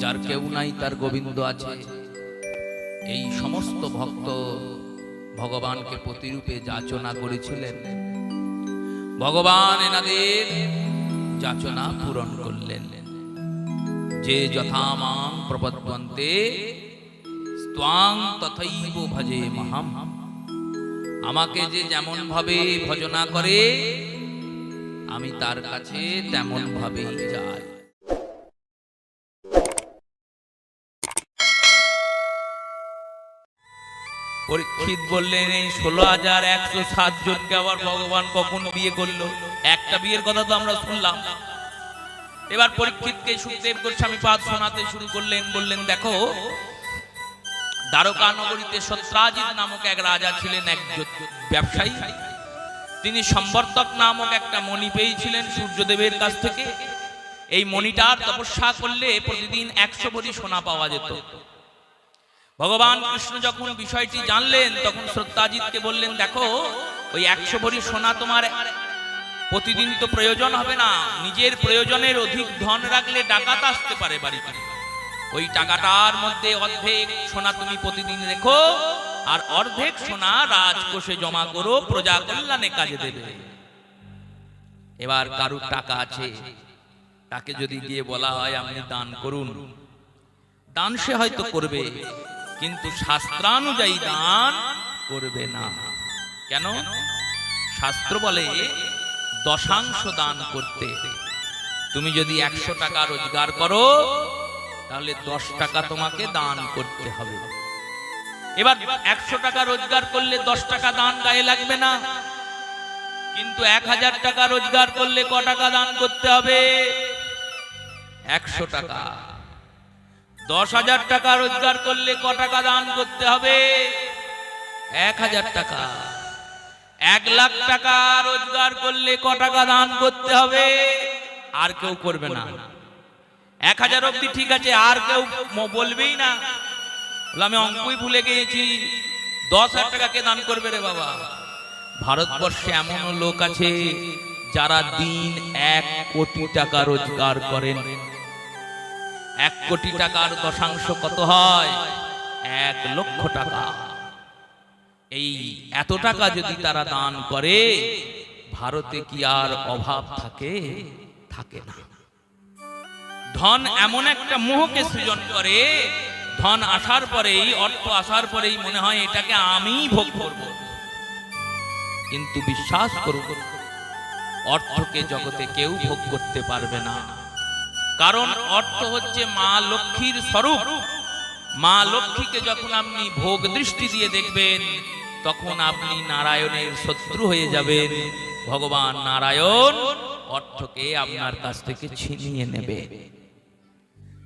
যার কেউ নাই তার গোবিন্দ আছে। এই সমস্ত ভক্ত ভগবানকে প্রতিরূপে যাচনা করেছিলেন। ভগবান এনাদের যাচনা পূরণ করলেন। যে যথা মাং প্রপদ্যন্তে স্ত্বাং তথৈব ভজে মহাম। আমাকে যে যেমন ভাবে ভজনা করে আমি তার কাছে তেমন ভাবেই যাই। পরীক্ষিত বললেন, এই 16,107 জনকে আবার ভগবান কখন বিয়ে করলো? একটা বিয়ের কথা তো আমরা শুনলাম। এবার পরীক্ষিতকে সুখদেব গোস্বামী পাদ শোনাতে শুরু করলেন। বললেন, দেখো, দ্বারকা নগরীতে সত্রাজিৎ নামক এক রাজা ছিলেন, এক ব্যবসায়ী। তিনি সম্বর্তক নামক একটা মণি পেয়েছিলেন সূর্যদেবের কাছ থেকে। এই মণিটার তপস্যা করলে প্রতিদিন 100 ভরি সোনা পাওয়া যেত। ভগবান কৃষ্ণ যখন বিষয়টি জানলেন তখন সত্রাজিৎকে বললেন, দেখো, ওই 100 ভরি সোনা তোমার প্রতিদিন তো প্রয়োজন হবে না। নিজের প্রয়োজনের অধিক ধন রাখলে ডাকাত আসতে পারে বাড়িতে। ওই টাকাটার মধ্যে অর্ধেক সোনা তুমি প্রতিদিন রেখো, আর অর্ধেক সোনা রাজকোষে জমা করো, প্রজা কল্যাণে কাজে দেবে। এবার কারুর টাকা আছে, তাকে যদি গিয়ে বলা হয় আপনি দান করুন, দান সে হয়তো করবে, কিন্তু শাস্ত্রানুযায়ী দান করবে না। কেন? শাস্ত্র বলে দশাংশ দান করতে। তুমি যদি 100 টাকা রোজগার করো তাহলে 10 টাকা তোমাকে দান করতে হবে। এবার 100 টাকা রোজগার করলে 10 টাকা দান গায়ে লাগবে না, কিন্তু 1000 টাকা রোজগার করলে ক টাকা দান করতে হবে? 100 টাকা। 10,000 টাকা রোজগার করলে ক টাকা দান করতে হবে? 1000 টাকা। 1 লাখ টাকা রোজগার করলে ক টাকা দান করতে হবে? আর কেউ করবে না। 1000 অব্দি ঠিক আছে, আর কেউ বলবেই না। আমি অঙ্কই ভুলে গিয়েছি, 10,000 টাকা কে দান করবে রে বাবা? ভারতবর্ষে এমন লোক আছে যারা দিন 1 কোটি টাকা রোজগার করেন। 1 কোটি টাকার দশাংশ কত হয়? 1 লক্ষ টাকা। এই এত টাকা যদি তারা দান করে, ভারতে কি আর অভাব থাকে? থাকে না। ধন এমন একটা মোহকে সৃজন করে, ধন আসার পরেই, অর্থ আসার পরেই মনে হয় এটাকে আমিই ভোগ করব। কিন্তু বিশ্বাস করুন, অর্থকে জগতে কেউ ভোগ করতে পারবে না। কারণ অর্থ হচ্ছে মা লক্ষ্মীর স্বরূপ। মা লক্ষ্মীকে যখন আপনি ভোগ দৃষ্টি দিয়ে দেখবেন, তখন আপনি নারায়ণের শত্রু হয়ে যাবেন। ভগবান নারায়ণ অর্থকে আপনার কাছ থেকে ছিনিয়ে নেবে।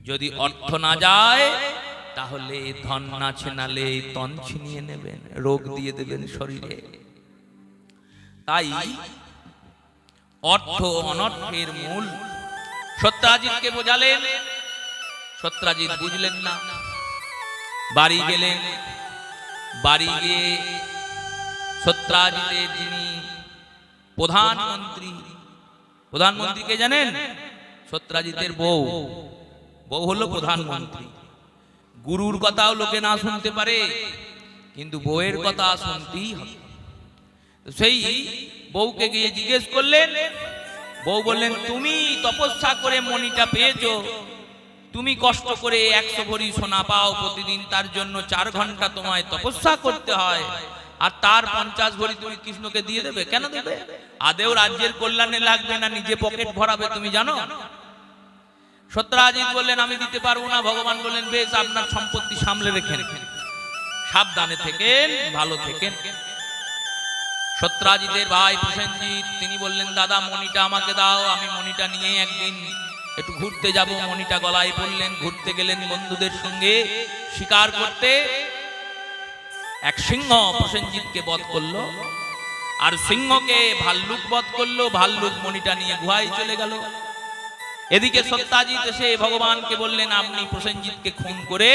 যদি অর্থ না যায় তাহলে ধন না ছেনালে তন ছিনিয়ে নেবেন, রোগ দিয়ে দেবেন শরীরে। তাই অর্থ অনর্থের মূল। সত্রাজিৎকে বোঝালেন, সত্রাজিৎ বুঝলেন না। বাড়ি গেলেন। বাড়ি গিয়ে সত্রাজিতের যিনি প্রধানমন্ত্রী, প্রধানমন্ত্রীকে জানেন? সত্রাজিতের বউ। বউ হলো প্রধানমন্ত্রী। গুরুর কথাও লোকে না শুনতে পারে, কিন্তু বউয়ের কথা শুনতেই হবে। সেই বউকে গিয়ে জিজ্ঞেস করলেন। বউ বললেন, তুমি তপস্যা করে মণিটা পেয়েছো, তুমি কষ্ট করে 100 ভরি সোনা পাও প্রতিদিন, তার জন্য 4 ঘন্টা তোমায় তপস্যা করতে হয়, আর তার 50 ভরি তুমি কৃষ্ণকে দিয়ে দেবে? কেন দেবে? আদেও রাজ্যের কল্যাণে লাগবে না, নিজে পকেট ভরাবে, তুমি জানো? সত্রাজিৎ বললেন, আমি দিতে পারবো না। ভগবান বললেন, বেশ, আপনার সম্পত্তি সামলে রেখেন, সাবধানে থেকেন, ভালো থেকেন। সত্রাজিতের ভাই প্রসেনজিৎ তিনি বললেন, দাদা মণিটা আমাকে দাও, আমি মণিটা নিয়ে একদিন একটু ঘুরতে যাব। মণিটা গলায় পড়লেন, ঘুরতে গেলেন বন্ধুদের সঙ্গে শিকার করতে। এক সিংহ প্রসেনজিৎকে বধ করলো, আর সিংহকে ভাল্লুক বধ করলো। ভাল্লুক মণিটা নিয়ে গুহায় চলে গেল। এদিকে সত্রাজিৎ এসে ভগবানকে বললেন, আপনি প্রসেনজিৎকে খুন করে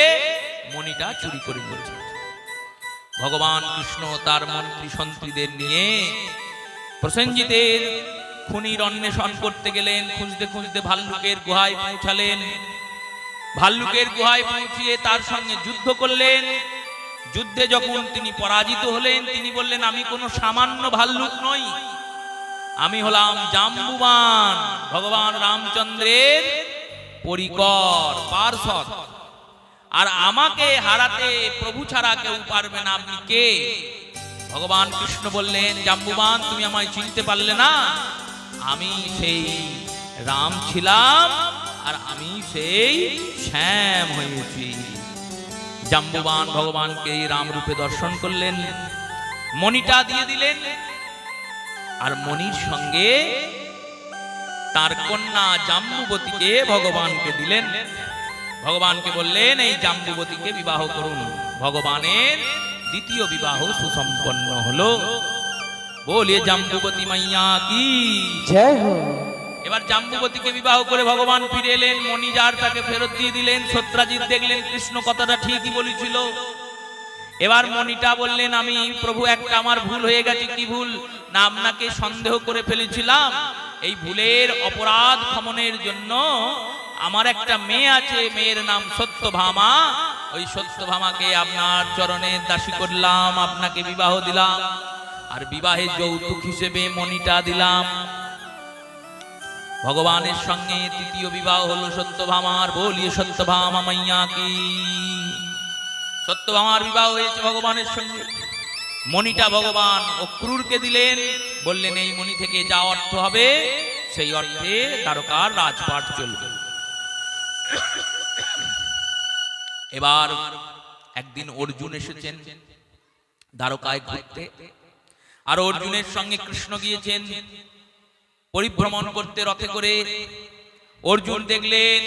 মণিটা চুরি করে নিয়েছেন। ভগবান কৃষ্ণ তার মন্ত্রী সন্ত্রীদের নিয়ে প্রসেনজিতের খুনির অন্বেষণ করতে গেলেন। খুঁজতে খুঁজতে ভাল্লুকের গুহায় পৌঁছালেন। ভাল্লুকের গুহায় পৌঁছিয়ে তার সঙ্গে যুদ্ধ করলেন। যুদ্ধে যখন তিনি পরাজিত হলেন, তিনি বললেন, আমি কোনো সামান্য ভাল্লুক নই, আমি হলাম জাম্বুবান, ভগবান রামচন্দ্রের পরিকর পার্ষদ, আর আমাকে হারাতে প্রভু ছাড়া কেউ পারবে না। আপনি কে? ভগবান কৃষ্ণ বললেন, জাম্বুবান, তুমি আমায় চিনতে পারলে না? আমি সেই রাম ছিলাম, আর আমি সেই শ্যাম হয়েছি। জাম্বুবান ভগবানকে রাম রূপে দর্শন করলেন, মণিটা দিয়ে দিলেন, আর মণির সঙ্গে তার কন্যা জাম্বুবতীকে ভগবানকে দিলেন। ভগবানকে বললেন, এই জাম্বুবতীকে বিবাহ করুন। ভগবানের দ্বিতীয় বিবাহ সুসম্পন্ন হলো। বলিয়ে জাম্বুবতী মাইয়া কি জয় হো। এবার জাম্বুবতীকে বিবাহ করে ভগবান ফিরে এলেন, মণিজার তাকে ফেরত দিয়ে দিলেন। সত্রাজিৎ দেখলেন কৃষ্ণ কথাটা ঠিকই বলেছিল। এবার মণিটা বললেন, আমি প্রভু একটা আমার ভুল হয়ে গেছে। কি ভুল? না, আপনাকে সন্দেহ করে ফেলেছিলাম। এই ভুলের অপরাধ ক্ষমনের জন্য আমার একটা মেয়ে আছে, মেয়ের নাম সত্যভামা। ওই সত্যভামাকে আপনার চরণের দাসী করলাম, আপনাকে বিবাহ দিলাম, আর বিবাহের যৌতুক হিসেবে মণিটা দিলাম। ভগবানের সঙ্গে তৃতীয় বিবাহ হলো সত্যভামার। বলিয়ে সত্যভামা মাইয়া কি। সত্যভামার বিবাহ হয়েছে ভগবানের সঙ্গে। মণিটা ভগবান অক্রূরকে দিলেন, বললেন, এই মণি থেকে যা অর্থ হবে সেই অর্থে দ্বারকার রাজপাট চলবে। এবার একদিন অর্জুন এসেছেন দ্বারকায় ঘুরতে, আর অর্জুনের সঙ্গে কৃষ্ণ গিয়েছেন পরিভ্রমণ করতে রথে করে। অর্জুন দেখলেন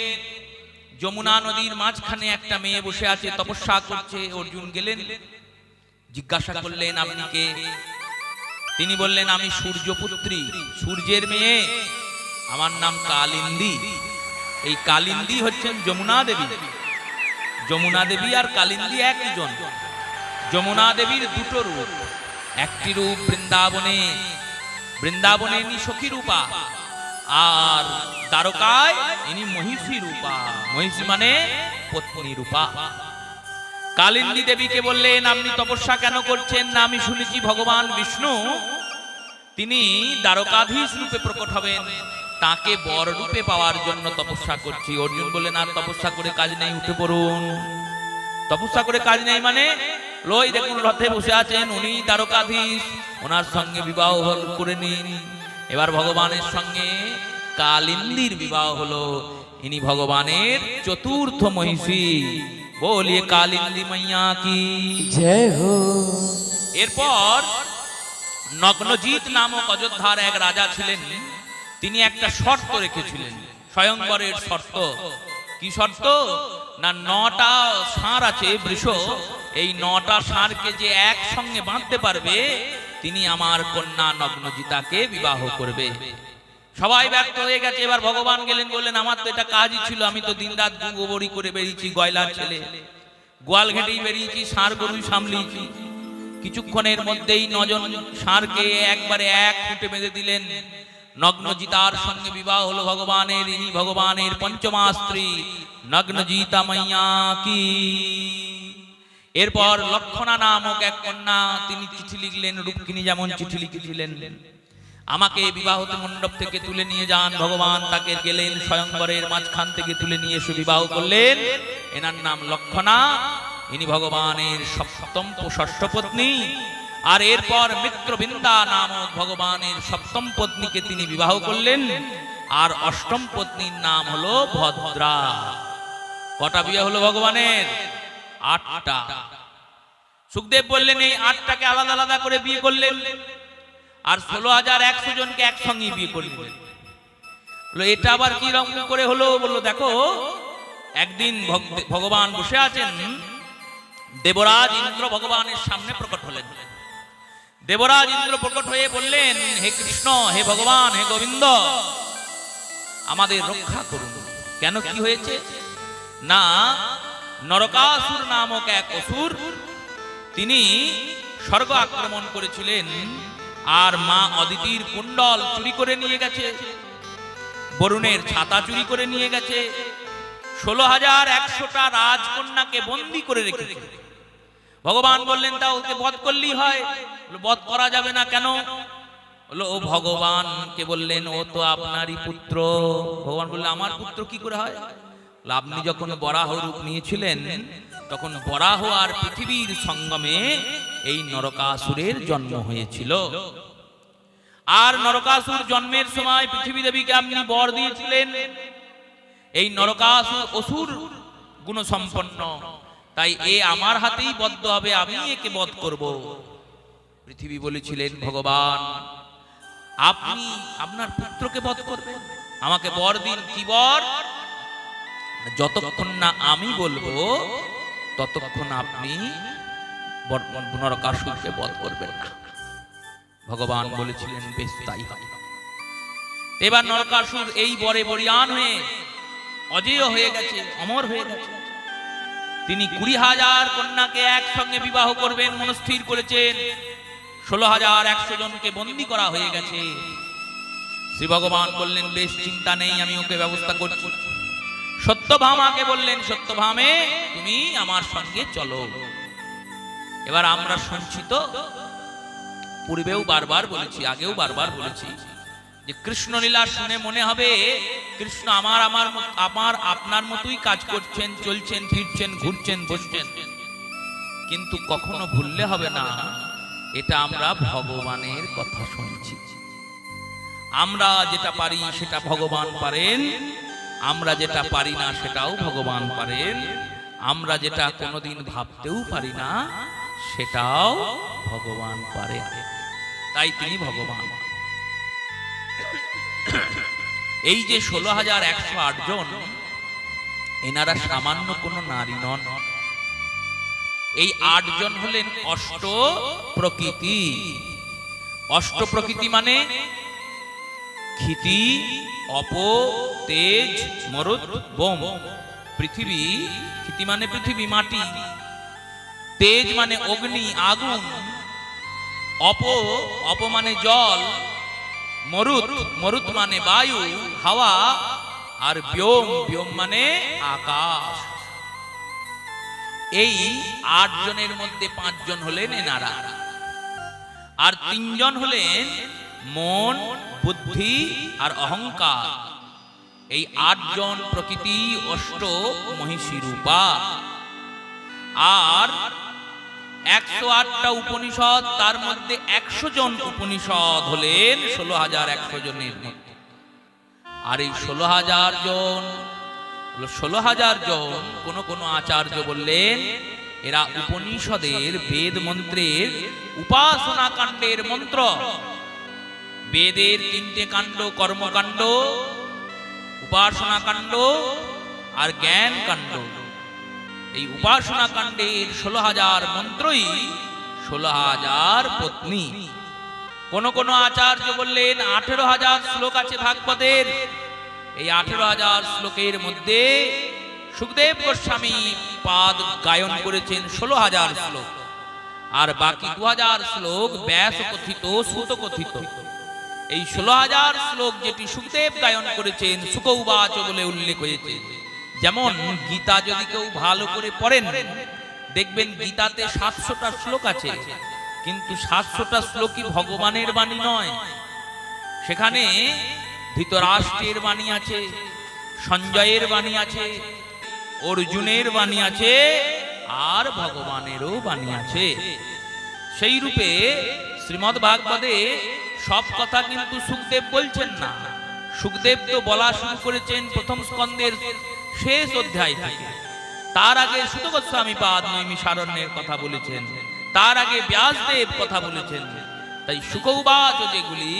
যমুনা নদীর মাঝখানে একটা মেয়ে বসে আছে, তপস্যা করছে। অর্জুন গেলেন, জিজ্ঞাসা করলেন, আপনি কে? তিনি বললেন, আমি সূর্যপুত্রী, সূর্যের মেয়ে, আমার নাম কালিন্দী। এই কালিন্দী হচ্ছেন যমুনা দেবী। যমুনা দেবী আর কালিন্দী একই জন। যমুনা দেবীর দুটো রূপ, একটি রূপ বৃন্দাবনে, বৃন্দাবনে ইনি সখী রূপা, আর দ্বারকায় ইনি মহিষী রূপা। মহিষী মানে পত্নী রূপা। কালিন্দী দেবীকে বললেন, আপনি তপস্যা কেন করছেন? না, আমি শুনেছি ভগবান বিষ্ণু তিনি দ্বারকাধীশ রূপে প্রকট হবেন, তাকে বর রূপে পাওয়ার জন্য তপস্যা করছি। অর্জুন বললেন, আর তপস্যা করে কাজ নেই, উঠে পড়ুন। তপস্যা করে কাজ নেই মানে? লই দেখুন রথে বসে আছেন, উনি দ্বারকাধীশ, ওনার সঙ্গে বিবাহ করে নিন। এবার ভগবানের সঙ্গে কালিন্দীর বিবাহ হলো। ইনি ভগবানের চতুর্থ মহিষী। বলিয়ে কালিন্দী মাইয়া কি জয় হো। এরপর নগ্নজিৎ নামক অযোধ্যার এক রাজা ছিলেন। তিনি একটা শর্ত রেখেছিলেন, স্বয়ংবরের শর্ত। কি শর্ত? না, 9টা ষাঁড় আছে বৃষ, এই 9টা ষাঁড়কে যে একসঙ্গে বাঁধতে পারবে, তিনি আমার কন্যা নগ্নজিতাকে বিবাহ করবে। সবাই ব্যর্থ হয়ে গেছে। এবার ভগবান গেলেন, বললেন, আমার তো এটা কাজই ছিল, আমি তো দিন রাত গোবরি করে বেরিয়েছি, গয়লার ছেলে, গোয়াল ঘেটেই বেরিয়েছি, ষাঁড় গরুই সামলিয়েছি। কিছুক্ষণের মধ্যেই 9জন ষাঁড়কে একবারে এক খুঁটে বেঁধে দিলেন। নগ্নজিতার সঙ্গে বিবাহ হলো ভগবানের। ইনি ভগবানের পঞ্চমা স্ত্রী নগ্নজিতা মাইয়া কি। এরপর লক্ষণা নামক এক কন্যা, তিনি চিঠি লিখলেন, রুক্মিণী যেমন চিঠি লিখেছিলেন, আমাকে বিবাহতে মণ্ডপ থেকে তুলে নিয়ে যান। ভগবান তাকে গেলেন স্বয়ংবরের মাঝখান থেকে তুলে নিয়ে এসে বিবাহ করলেন। এনার নাম লক্ষণা, ইনি ভগবানের সপ্তম ষষ্ঠ পত্নী। আর এরপর মিত্রবৃন্দা নামক ভগবানের সপ্তম পত্নীকে তিনি বিবাহ করলেন, আর অষ্টম পত্নীর নাম হলো ভদ্রা। কটা বিয়ে হলো ভগবানের? 8টা। সুখদেব বললেন, এই 8টাকে আলাদা আলাদা করে বিয়ে করলেন, আর 16,100 জনকে একসঙ্গে বিয়ে করলেন। এটা আবার কি রকম করে হলো? বললো, দেখো, একদিন ভগবান বসে আছেন, দেবরাজ ইন্দ্র ভগবানের সামনে প্রকট হলেন। দেবরাজ ইন্দ্র প্রকট হয়ে বললেন, হে কৃষ্ণ, হে ভগবান, হে গোবিন্দ, আমাদের রক্ষা করুন। কেন, কি হয়েছে? না, নরকাসুর নামক এক অসুর, তিনি স্বর্গ আক্রমণ করেছিলেন, আর মা অদিতির কুণ্ডল চুরি করে নিয়ে গেছে, বরুণের ছাতা চুরি করে নিয়ে গেছে, 16,100টা রাজকন্যাকে বন্দী করে রেখেছে। ভগবান বললেন তা ওকে বধ করলেই হয়। বধ করা যাবে না কেন? বললো ও ভগবানকে বললেন ও তো আপনারই পুত্র। ভগবান বললেন আমার পুত্র কি করে হয়? আপনি যখন বরাহ রূপ নিয়েছিলেন তখন বরাহ আর পৃথিবীর সঙ্গমে এই নরকাসুরের জন্ম হয়েছিল। আর নরকাসুর জন্মের সময় পৃথিবী দেবীকে আপনি বর দিয়েছিলেন এই নরকাসুর অসুর গুণসম্পন্ন, তাই এ আমার হাতেই বদ্ধ হবে, আমি একে বধ করব। পৃথিবী বলেছিলেন ভগবান আপনি আপনার পুত্রকে বধ করবেন, আমাকে বর দিন। কি বর? যতক্ষণ না আমি বলবো ততক্ষণ আপনি নরকাসুরকে বধ করবেন না। ভগবান বলেছিলেন বেশ তাই হবে। এবার নরকাসুর এই বরে বরিয়ান হয়ে অজেয় হয়ে গেছে, অমর হয়ে গেছে। তিনি 20,000 কন্যাকে একসঙ্গে বিবাহ করবেন মনস্থির করেছেন। 16,100 জনকে বন্দী করা হয়ে গেছে। শ্রী ভগবান বললেন বেশ চিন্তা নেই, আমি ওকে ব্যবস্থা করছি। সত্যভামাকে বললেন সত্যভামে তুমি আমার সঙ্গে চলো। এবার আমরা শুনছি তো, পূর্বেও বারবার বলেছি, আগেও বারবার বলেছি যে কৃষ্ণ লীলা শুনে মনে হবে কৃষ্ণ আমার আপনার মতোই কাজ করছেন, চলছেন, ফিরছেন, ঘুরছেন, বসছেন। কিন্তু কখনো ভুললে হবে না এটা আমরা ভগবানের কথা শুনছি। আমরা যেটা পারি সেটা ভগবান পারেন, আমরা যেটা পারি না সেটাও ভগবান পারেন, আমরা যেটা কোনোদিন ভাবতেও পারি না সেটাও ভগবান পারেন। তাই তিনি ভগবান। এই যে 16,108 জন, এনারা সামান্য কোনো নারী নন। এই 8 জন হলেন অষ্ট প্রকৃতি। অষ্ট প্রকৃতি মানে ক্ষিতি, অপ, তেজ, মরুত, বোম। পৃথিবী, ক্ষিতি মানে পৃথিবী মাটি, তেজ মানে অগ্নি আগুন, অপ মানে জল, মরুত মানে বায়ু হাওয়া, আর ব্যোম মানে আকাশ। এই 8 জনের মধ্যে 5 জন হলেন এনারা, আর 3 জন হলেন মন, বুদ্ধি আর অহংকার। এই 8 জন প্রকৃতি অষ্ট মহিষী রূপা। আর 108টা উপনিষদ, তার মধ্যে 100 জন উপনিষদ হলেন 16,100 জনের মধ্যে। আর এই 16,000 জন কোন আচার্য বললেন এরা উপনিষদের বেদ মন্ত্রের উপাসনা কাণ্ডের মন্ত্র। বেদের 3টে কাণ্ড, কর্মকাণ্ড, উপাসনা কাণ্ড আর জ্ঞান কাণ্ড। এই উপাসনা কাণ্ডের 16,000 মন্ত্রই 16,000 পত্নী। কোন আচার্য বললেন 18,000 শ্লোক আছে ভাগবতের। এই 18,000 শ্লোকের মধ্যে সুখদেব গোস্বামী পাদ গায়ন করেছেন 16,000 শ্লোক, আর বাকি 2,000 শ্লোক ব্যাস কথিত, সুত কথিত। এই 16,000 শ্লোক যেটি সুখদেব গায়ন করেছেন সুখ উবাচ বলে উল্লেখ হয়েছে। যেমন গীতা যদি কেউ ভালো করে পড়েন দেখবেন গীতাতে 700টা শ্লোক আছে, কিন্তু 700টা শ্লোকই ভগবানের বাণী নয়। সেখানে ধৃতরাষ্ট্রের বাণী আছে, সঞ্জয়ের বাণী আছে, অর্জুনের বাণী আছে, আর ভগবানেরও বাণী আছে। সেই রূপে শ্রীমদ্ ভাগবতে সব কথা কিন্তু সুখদেব বলছেন না। সুখদেব তো বলা শুরু করেছেন প্রথম স্কন্ধের শেষ অধ্যায় থেকে। তার আগে সুত গোস্বামী পাদ নৈমিষারণ্যের কথা বলেছেন, তার আগে ব্যাসদেব কথা বলেছেন। তাই সুখ উবাচ যেগুলি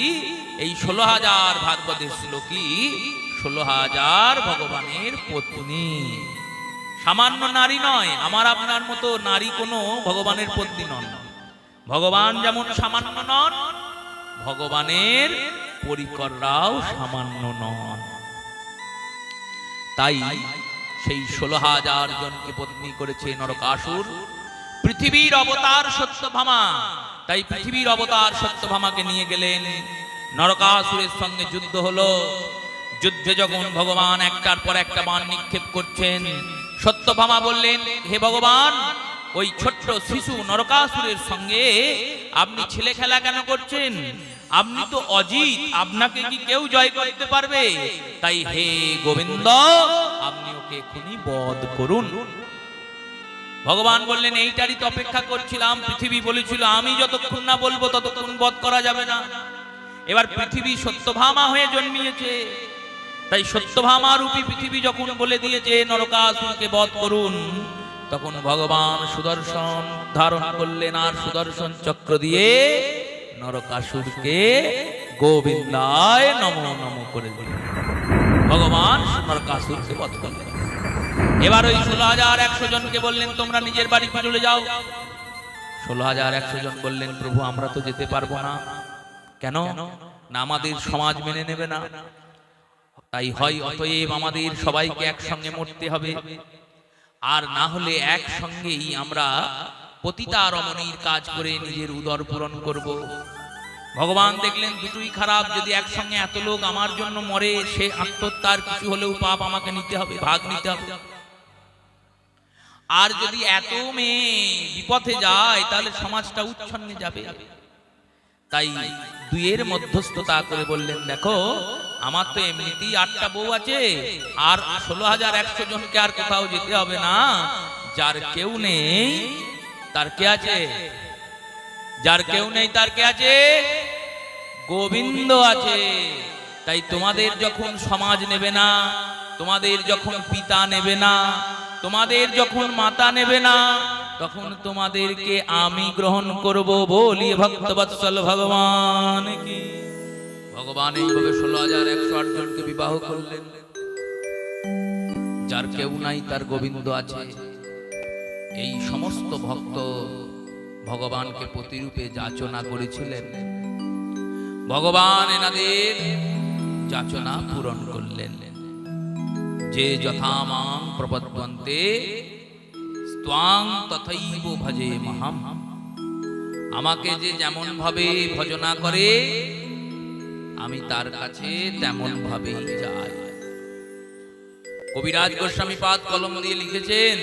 এই 16,000 ভাগবতের শ্লোকী 16,000 ভগবানের পত্নী। সামান্য নারী নয়, আমার আপনার মতো নারী কোনো ভগবানের পত্নী নন। ভগবান যেমন সামান্য নন, ভগবানের পরিকররাও সামান্য নন। তাই সেই 16,000 জনকে পত্নী করেছে নরকাসুর। পৃথিবীর অবতার সত্যভামা, তাই পৃথিবীর অবতার সত্যভামাকে নিয়ে গেলেন। নরকাসুরের সঙ্গে যুদ্ধ হলো। যুদ্ধে যখন ভগবান একটার পর একটা বাণ নিক্ষেপ করছেন, সত্যভামা বললেন, হে ভগবান, ওই ছোট্ট শিশু নরকাসুরের সঙ্গে আপনি ছেলে খেলা কেন করছেন? আপনি তো অজিত, আপনাকে কি কেউ জয় করতে পারবে? তাই হে গোবিন্দ, আপনি ওকে এখনই বধ করুন। ভগবান বললেন, এইটারই তো অপেক্ষা করছিলাম। পৃথিবী বলেছিল আমি যতক্ষণ না বলবো ততক্ষণ বধ করা যাবে না। এবার পৃথিবী সত্যভামা হয়ে জন্মিয়েছে, তাই সত্যভামা রূপী পৃথিবী যখন বলে দিয়েছে নরকাসুরকে বধ করুন, তখন ভগবান সুদর্শন ধারণ করলেন আর সুদর্শন চক্র দিয়ে নরকাসুরকে গোবিন্দায় নমো নমো করে দিলেন। ভগবান নরকাসুরকে বধ করলেন। এবার ওই 16,100 জনকে বললেন, তোমরা নিজের বাড়ি চলে যাও। 16,100 জন বললেন, প্রভু আমরা তো যেতে পারবো না। কেন? না আমাদের সমাজ মেনে নেবে না। তাই হয় অতএব আমাদের সবাইকে একসঙ্গে মরতে হবে, আর না হলে একসঙ্গেই আমরা পতিতা রমণীর কাজ করে নিজের উদর পূরণ করব। ভগবান দেখলেন দুটোই খারাপ, যদি একসঙ্গে এত লোক আমার জন্য মরে, সে আত্মহত্যার কিছু হলেও পাপ আমাকে নিতে হবে, ভাগ নিতে হবে। আর যদি এত মেয়ে বিপথে যায় তাহলে সমাজটা উচ্ছন্নে যাবে। তাই দুইয়ের মধ্যস্থতা করে বললেন, দেখো আমার তো এমনিতেই 8টা বউ আছে, আর 16,100 জনকে আর কোথাও যেতে হবে না। যার কেউ নেই তার কে আছে? যার কেউ নেই তার কে আছে? গোবিন্দ আছে। তাই তোমাদের যখন সমাজ নেবে না, তোমাদের যখন পিতা নেবে না, তোমাদের যখন মাতা নেবে না, তখন তোমাদেরকে আমি গ্রহণ করব বলি ভক্তবৎসল ভগবান কি। ভগবান এইভাবে 16,108 জনকে বিবাহ করলেন। যার কেউ নাই তার গোবিন্দ আছে। এই সমস্ত ভক্ত ভগবানকে প্রতিরূপে যাচনা করেছিলেন। ভগবান এনাদের যাচনা পূরণ করলেন। যে যথামাং প্রপদ্যন্তে স্ত্বাং তথৈব ভজে মহাম। আমাকে যে যেমন ভাবে ভজনা করে আমি তার কাছে তেমন ভাবেই যাই। কবিরাজ গোস্বামী পাদ কলম দিয়ে লিখেছেন,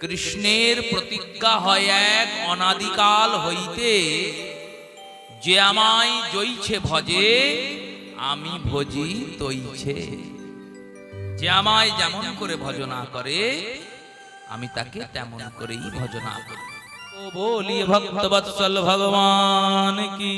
কৃষ্ণের প্রতিজ্ঞা হয় এক অনাদিকাল হইতে, যে আমায় জইছে ভজে আমি ভজি তৈছে। যে আমায় যেমন করে ভজনা করে আমি তাকে তেমন করেই ভজনা করি। ও বলি ভক্তবৎসল ভগবান কি।